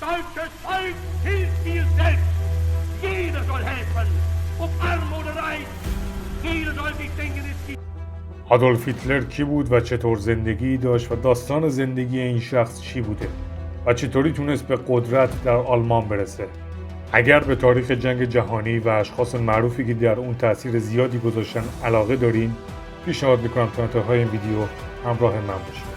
Deutsches Volk hilft sich selbst. Jeder soll helfen, ob arm oder reich. Jeder soll sich denken, es gibt. آدولف هیتلر کی بود و چطور زندگی داشت و داستان زندگی این شخص چی بوده و چطوری تونست به قدرت در آلمان برسه؟ اگر به تاریخ جنگ جهانی و اشخاص معروفی که در اون تاثیر زیادی گذاشتن علاقه دارین، پیشنهاد میکنم تا انتهای این ویدیو همراه من باشید.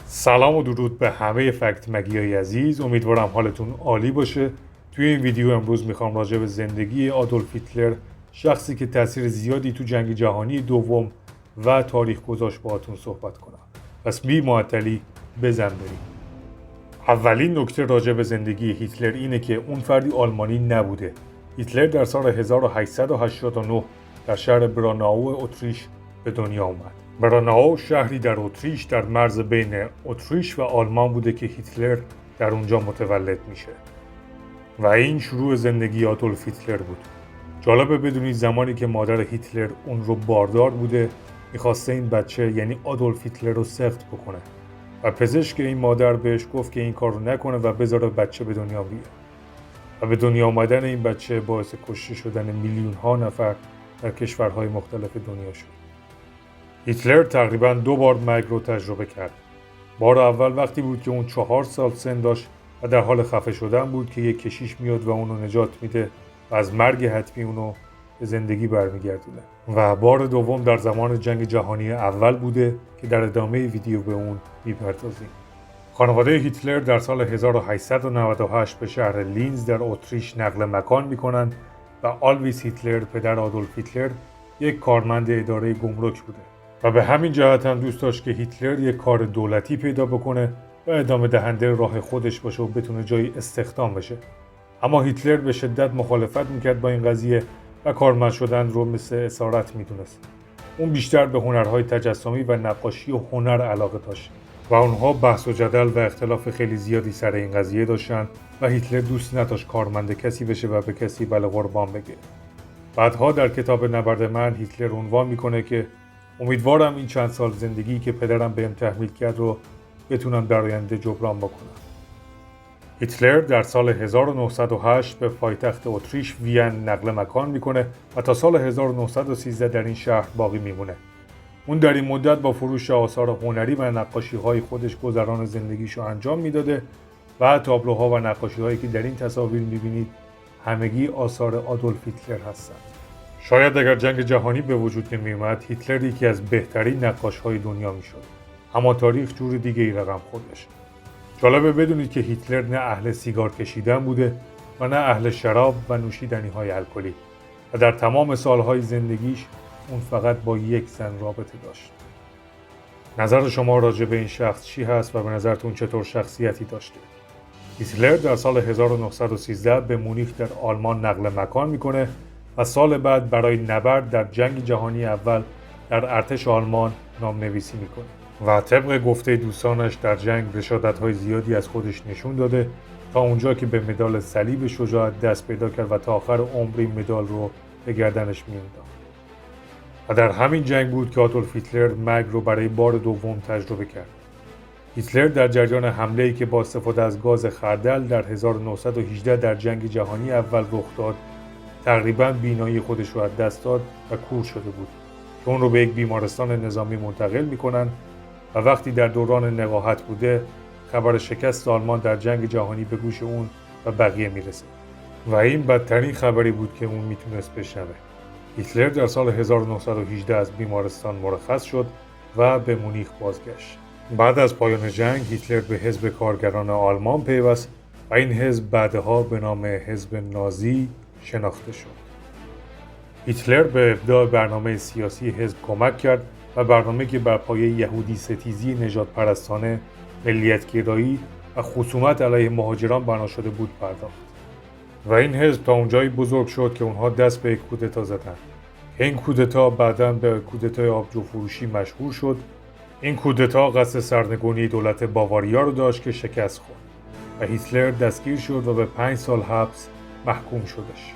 سلام و درود به همه فکت مگیای عزیز. امیدوارم حالتون عالی باشه. توی این ویدیو امروز میخوام راجع به زندگی آدولف هیتلر، شخصی که تاثیر زیادی تو جنگ جهانی دوم و تاریخ گذاشت، باهاتون صحبت کنم. پس بی معطلی بزن بریم. اولین نکته راجع به زندگی هیتلر اینه که اون فردی آلمانی نبوده. هیتلر در سال 1889 در شهر براناو اتریش به دنیا اومد. براناو شهری در اتریش در مرز بین اتریش و آلمان بوده که هیتلر در اونجا متولد میشه و این شروع زندگی آدولف هیتلر بود. جالبه بدونید زمانی که مادر هیتلر اون رو باردار بوده، میخواسته این بچه یعنی آدولف هیتلر رو سخت بکنه و پزشک این مادر بهش گفت که این کار رو نکنه و بذاره بچه به دنیا بیاد و به دنیا آمدن این بچه باعث کشته شدن میلیون ها نفر در کشورهای مختلف دنیا شد. هیتلر تقریباً 2 بار مرگ رو تجربه کرد. بار اول وقتی بود که اون 4 سال سن داشت و در حال خفه شدن بود که یک کشیش میاد و اونو نجات میده و از مرگ حتمی اونو به زندگی برمیگردونه. و بار دوم در زمان جنگ جهانی اول بوده که در ادامه ویدیو به اون میپردازیم. خانواده هیتلر در سال 1898 به شهر لینز در اتریش نقل مکان میکنن و آلویس هیتلر پدر آدولف هیتلر یک کارمند اداره گمرک بوده و به همین جهت هم دوست داشت که هیتلر یک کار دولتی پیدا بکنه و ادامه دهنده راه خودش باشه و بتونه جایی استخدام بشه. اما هیتلر به شدت مخالفت میکرد با این قضیه و کارمند شدن رو مثل اسارت میدونست. اون بیشتر به هنرهای تجسمی و نقاشی و هنر علاقه داشت و اونها بحث و جدل و اختلاف خیلی زیادی سر این قضیه داشتن و هیتلر دوست نداشت کارمند کسی بشه و به کسی بله قربان بگه. بعدها در کتاب نبرد من هیتلر عنوان میکنه که امیدوارم این چند سال زندگی که پدرم بهم تحمیل کرد رو بتونم در آینده جبران بکنم. هیتلر در سال 1908 به پایتخت اتریش وین نقل مکان میکنه و تا سال 1913 در این شهر باقی میمونه. اون در این مدت با فروش آثار هنری و نقاشی‌های خودش گذران زندگیشو انجام میداده و تابلوها و نقاشی‌هایی که در این تصاویر میبینید همگی آثار آدولف هیتلر هستند. شاید اگر جنگ جهانی به وجود نمی‌اومد هیتلر یکی از بهترین نقاش‌های دنیا میشد. اما تاریخ جور دیگه ای رقم خودش. جالبه بدونید که هیتلر نه اهل سیگار کشیدن بوده و نه اهل شراب و نوشیدنی‌های الکلی و در تمام سالهای زندگیش اون فقط با یک زن رابطه داشت. نظر شما راجع به این شخص چی هست و به نظرتون چطور شخصیتی داشته؟ هیتلر در سال 1913 به مونیخ در آلمان نقل مکان میکنه و سال بعد برای نبرد در جنگ جهانی اول در ارتش آلمان نام‌نویسی میکنه و طبق گفته دوستانش در جنگ رشادت‌های زیادی از خودش نشون داده تا اونجا که به مدال صلیب شجاعت دست پیدا کرد و تا آخر عمر این مدال رو به گردنش می‌انداخت. و در همین جنگ بود که آدولف هیتلر مرگ رو برای بار دوم تجربه کرد. هیتلر در جریان حمله‌ای که با استفاده از گاز خردل در 1918 در جنگ جهانی اول رخ داد، تقریباً بینایی خودش رو از دست داد و کور شده بود که اون رو به یک بیمارستان نظامی منتقل میکنن و وقتی در دوران نقاهت بوده خبر شکست آلمان در جنگ جهانی به گوش اون و بقیه میرسه و این بدترین خبری بود که اون میتونست بشنوه. هیتلر در سال 1918 از بیمارستان مرخص شد و به مونیخ بازگشت. بعد از پایان جنگ هیتلر به حزب کارگران آلمان پیوست و این حزب بعدها به نام حزب نازی شناخته شد. هیتلر به ابداع برنامه سیاسی حزب کمک کرد و برنامه که بر پایه یهودی ستیزی نژاد پرستانه، ملیت‌گرایی و خصومت علیه مهاجران بنا شده بود پرداخت. و این حزب تا اونجایی بزرگ شد که اونها دست به یک کودتا زدند. این کودتا بعداً به کودتای آبجو فروشی مشهور شد. این کودتا قصد سرنگونی دولت باواریا رو داشت که شکست خورد. و هیتلر دستگیر شد و به 5 سال حبس محکوم شدش.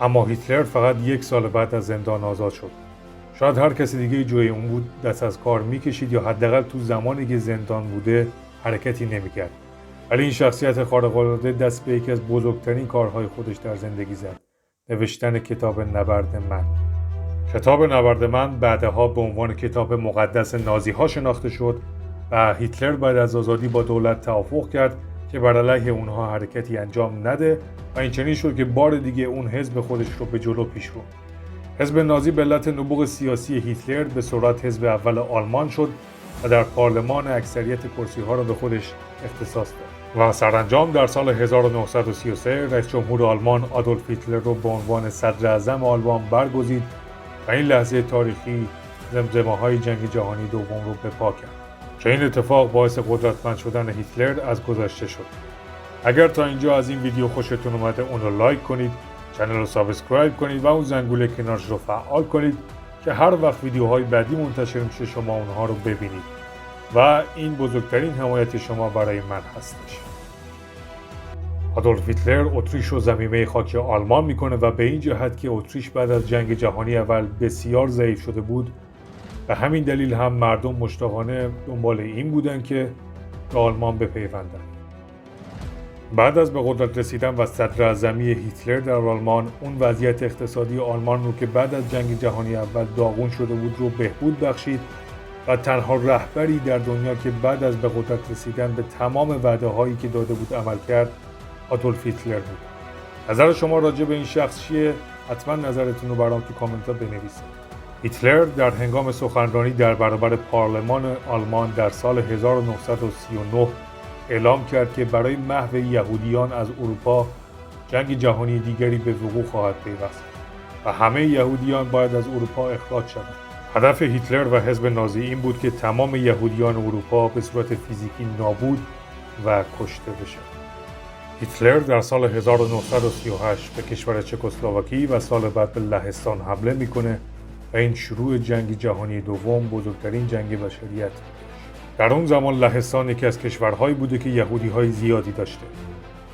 اما هیتلر فقط 1 سال بعد از زندان آزاد شد. شاید هر کسی دیگه جای اون بود دست از کار میکشید یا حداقل تو زمانی که زندان بوده حرکتی نمیکرد. ولی این شخصیت خارق‌العاده دست به یکی از بزرگترین کارهای خودش در زندگی زد: نوشتن کتاب نبرد من. کتاب نبرد من بعدها به عنوان کتاب مقدس نازی‌ها شناخته شد و هیتلر بعد از آزادی با دولت توافق کرد که بر علیه اونها حرکتی انجام نده و این چنین شد که بار دیگه اون حزب خودش رو به جلو پیش برد. حزب نازی به علت نبوغ سیاسی هیتلر به سرعت حزب اول آلمان شد و در پارلمان اکثریت کرسی‌ها را به خودش اختصاص داد. و سرانجام در سال 1933 رئیس جمهور آلمان آدولف هیتلر رو به عنوان صدر اعظم آلمان برگزید و این لحظه تاریخی زمزمه‌های جنگ جهانی دوم رو به پا کرد که این اتفاق باعث قدرتمند شدن هیتلر از گذشته شد. اگر تا اینجا از این ویدیو خوشتون اومده اون رو لایک کنید، کانال رو سابسکرایب کنید و اون زنگوله کنارش رو فعال کنید که هر وقت ویدیوهای بعدی منتشر میشه شما اونها رو ببینید و این بزرگترین حمایت شما برای من هستش. آدولف هیتلر اتریش رو ضمیمه خاک آلمان میکنه و به این جهت که اتریش بعد از جنگ جهانی اول بسیار ضعیف شده بود، به همین دلیل هم مردم مشتاقانه دنبال این بودن که به آلمان بپیوندن. بعد از به قدرت رسیدن و صدر اعظمی هیتلر در آلمان، اون وضعیت اقتصادی آلمان رو که بعد از جنگ جهانی اول داغون شده بود رو بهبود بخشید و تنها رهبری در دنیا که بعد از به قدرت رسیدن به تمام وعده هایی که داده بود عمل کرد آدولف هیتلر بود. نظر شما راجع به این شخص چیه؟ حتما نظرتون رو برام تو کامنت ها بنویسید. هیتلر در هنگام سخنرانی در برابر پارلمان آلمان در سال 1939 اعلام کرد که برای محو یهودیان از اروپا جنگ جهانی دیگری به وقوع خواهد پیوست و همه یهودیان باید از اروپا اخراج شوند. هدف هیتلر و حزب نازی این بود که تمام یهودیان اروپا به صورت فیزیکی نابود و کشته بشن. هیتلر در سال 1938 به کشور چکسلواکی و سال بعد به لهستان حمله میکنه و این شروع جنگ جهانی دوم، بزرگترین جنگ بشریت. در اون زمان لهستان یکی از کشورهایی بوده که یهودی‌های زیادی داشته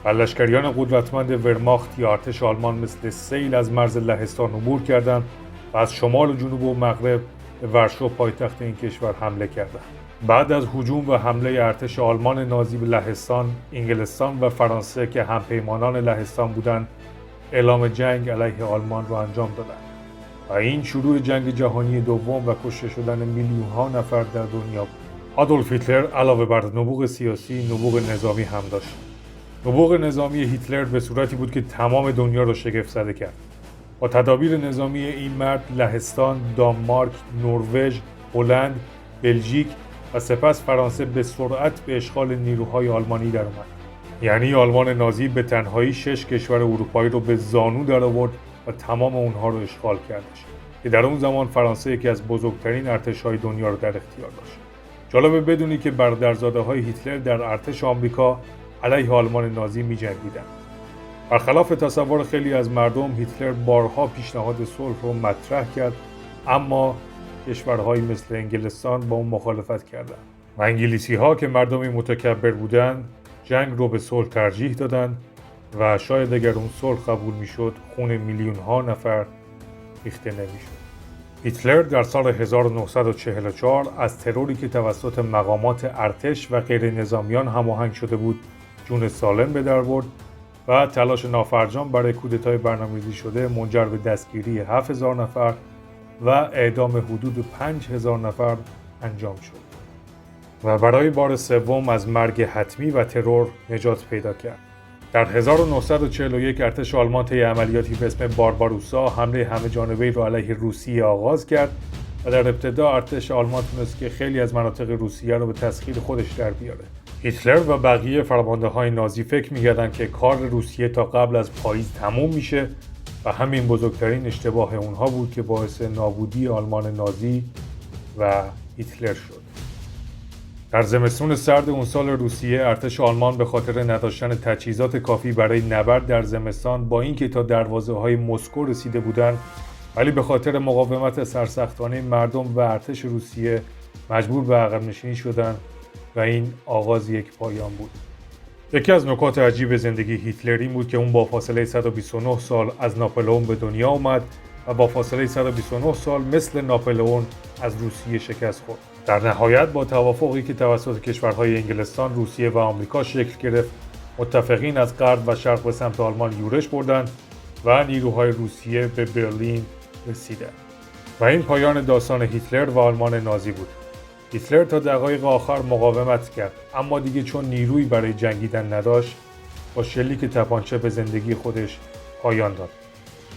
و لشکریان قدرتمند ورماخت یا ارتش آلمان مثل سیل از مرز لهستان عبور کردند و از شمال و جنوب و مغرب به ورشو پایتخت این کشور حمله کردند. بعد از هجوم و حمله ارتش آلمان نازی به لهستان، انگلستان و فرانسه که همپیمانان لهستان بودند، اعلام جنگ علیه آلمان را انجام دادند و این شروع جنگ جهانی دوم و کشته شدن میلیون‌ها نفر در دنیا بود. آدولف هیتلر علاوه بر نبوغ سیاسی، نبوغ نظامی هم داشت. نبوغ نظامی هیتلر به صورتی بود که تمام دنیا را شگفت زده کرد. با تدابیر نظامی این مرد لهستان، دانمارک، نروژ، هلند، بلژیک و سپس فرانسه به سرعت به اشغال نیروهای آلمانی درآمد. یعنی آلمان نازی به تنهایی 6 کشور اروپایی رو به زانو درآورد و تمام اونها رو اشغال کردش که در اون زمان فرانسه یکی از بزرگترین ارتش‌های دنیا رو در اختیار داشت. جالبه بدونی که برادرزاده‌های هیتلر در ارتش آمریکا علیه آلمان نازی می‌جنگیدند. برخلاف تصور خیلی از مردم، هیتلر بارها پیشنهاد صلح رو مطرح کرد، اما کشورهایی مثل انگلستان با اون مخالفت کردند و انگلیسی‌ها که مردمی متکبر بودند جنگ رو به صلح ترجیح دادند و شاید اگر اون صلح قبول میشد خون میلیون‌ها نفر ریخته نمیشد. هیتلر در سال 1944 از تروری که توسط مقامات ارتش و غیر نظامیان هماهنگ شده بود جون سالم به در برد و تلاش نافرجام برای کودتای برنامه‌ریزی شده منجر به دستگیری 7000 نفر و اعدام حدود 5000 نفر انجام شد و برای بار سوم از مرگ حتمی و ترور نجات پیدا کرد. در 1941 ارتش آلمان طی عملیاتی به اسم بارباروسا حمله همه جانبه‌ای را علیه روسیه آغاز کرد و در ابتدا ارتش آلمان تونست که خیلی از مناطق روسیه را به تسخیر خودش در بیاره. هیتلر و بقیه فرمانده‌های نازی فکر می‌کردند که کار روسیه تا قبل از پاییز تموم میشه و همین بزرگترین اشتباه اونها بود که باعث نابودی آلمان نازی و هیتلر شد. در زمستون سرد اون سال روسیه ارتش آلمان به خاطر نداشتن تجهیزات کافی برای نبرد در زمستان با اینکه تا دروازه‌های مسکو رسیده بودند ولی به خاطر مقاومت سرسختانه مردم و ارتش روسیه مجبور به عقب نشینی شدند و این آغاز یک پایان بود. یکی از نکات عجیب زندگی هیتلر این بود که اون با فاصله 129 سال از ناپلئون به دنیا آمد و با فاصله 129 سال مثل ناپلئون از روسیه شکست خورد. در نهایت با توافقی که توسط کشورهای انگلستان، روسیه و آمریکا شکل گرفت، متفقین از غرب و شرق به سمت آلمان یورش بردند و نیروهای روسیه به برلین رسیدند. و این پایان داستان هیتلر و آلمان نازی بود. هیتلر تا دقایق آخر مقاومت کرد، اما دیگه چون نیرویی برای جنگیدن نداشت، با شلیک تپانچه به زندگی خودش پایان داد.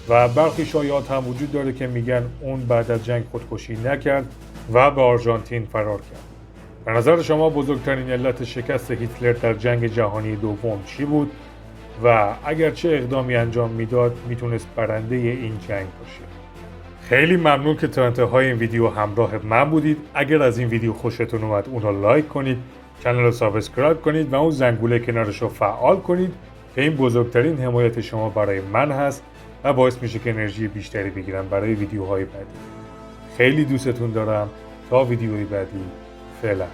و برخی شایعات هم وجود داره که میگن اون بعد از جنگ خودکشی نکرد و به آرژانتین فرار کرد. به نظر شما بزرگترین علت شکست هیتلر در جنگ جهانی دوم چی بود و اگر چه اقدامی انجام میداد میتونست برنده این جنگ باشه؟ خیلی ممنون که تا انتهای این ویدیو همراه من بودید. اگر از این ویدیو خوشتون اومد اون رو لایک کنید، کانال رو سابسکرایب کنید و اون زنگوله کنارش رو فعال کنید که این بزرگترین حمایت شما برای من هست و باعث میشه که انرژی بیشتری بگیرم برای ویدیوهای بعدی. خیلی دوستتون دارم. تا ویدیوی بعدی، فعلا.